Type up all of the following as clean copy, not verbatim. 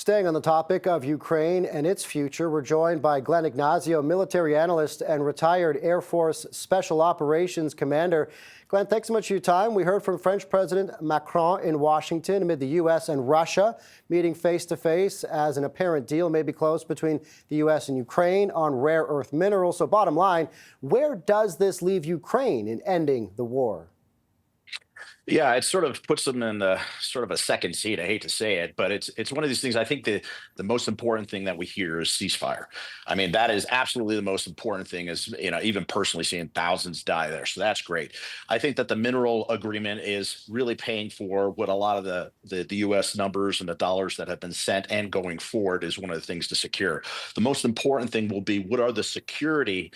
Staying on the topic of Ukraine and its future, we're joined by Glenn Ignazio, military analyst and retired Air Force Special Operations Commander. Glenn, thanks so much for your time. We heard from French President Macron in Washington amid the U.S. and Russia meeting face-to-face as an apparent deal may be close between the U.S. and Ukraine on rare earth minerals. So bottom line, where does this leave Ukraine in ending the war? Yeah, it sort of puts them in the sort of a second seat. I hate to say it, but it's one of these things. I think the most important thing that we hear is ceasefire. I mean, that is absolutely the most important thing. Is even personally seeing thousands die there, so that's great. I think that the mineral agreement is really paying for what a lot of the U.S. numbers and the dollars that have been sent and going forward is one of the things to secure. The most important thing will be what are the security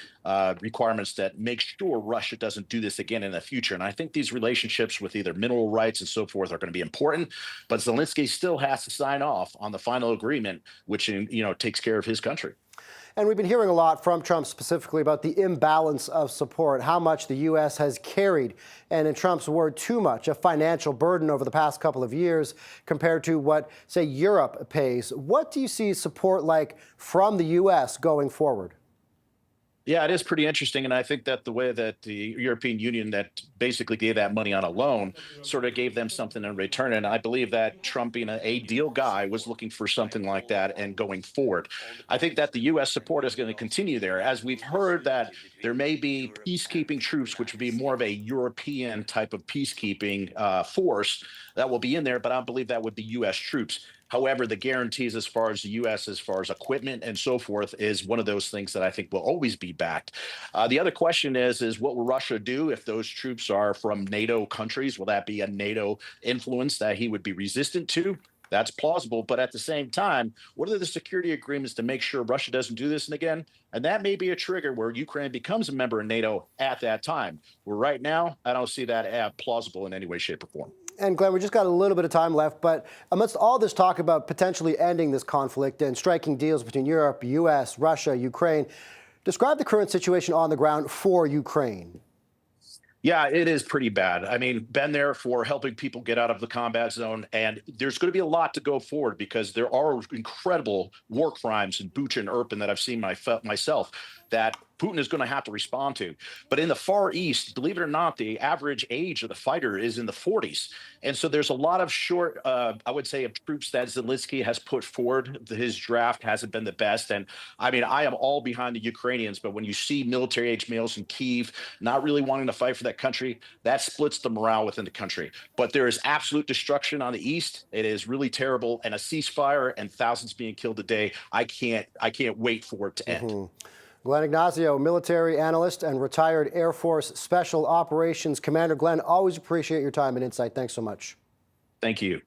requirements that make sure Russia doesn't do this again in the future. And I think these relationships with either mineral rights and so forth are going to be important. But Zelensky still has to sign off on the final agreement, which takes care of his country. And we've been hearing a lot from Trump specifically about the imbalance of support, how much the U.S. has carried, and in Trump's word, too much, a financial burden over the past couple of years compared to what, say, Europe pays. What do you see support like from the U.S. going forward? Yeah, it is pretty interesting. And I think that the way that the European Union that basically gave that money on a loan sort of gave them something in return. And I believe that Trump, being a deal guy, was looking for something like that and going forward. I think that the U.S. support is going to continue there. As we've heard that there may be peacekeeping troops, which would be more of a European type of peacekeeping force that will be in there, but I believe that would be U.S. troops. However, the guarantees as far as the U.S., as far as equipment and so forth, is one of those things that I think will always be backed. The other question is what will Russia do if those troops are from NATO countries? Will that be a NATO influence that he would be resistant to? That's plausible. But at the same time, what are the security agreements to make sure Russia doesn't do this again? And that may be a trigger where Ukraine becomes a member of NATO at that time. Where right now, I don't see that plausible in any way, shape, or form. And Glenn, we just got a little bit of time left, but amidst all this talk about potentially ending this conflict and striking deals between Europe, U.S., Russia, Ukraine, describe the current situation on the ground for Ukraine. Yeah, it is pretty bad. I mean, been there for helping people get out of the combat zone, and there's going to be a lot to go forward because there are incredible war crimes in Bucha and Irpin that I've seen myself that Putin is going to have to respond to. But in the Far East, believe it or not, the average age of the fighter is in the 40s. And so there's a lot of short, I would say, of troops that Zelensky has put forward. His draft hasn't been the best. And I mean, I am all behind the Ukrainians, but when you see military age males in Kyiv not really wanting to fight for that country, that splits the morale within the country. But there is absolute destruction on the East. It is really terrible. And a ceasefire and thousands being killed a day, I can't wait for it to end. Glenn Ignazio, military analyst and retired Air Force Special Operations Commander. Glenn, always appreciate your time and insight. Thanks so much. Thank you.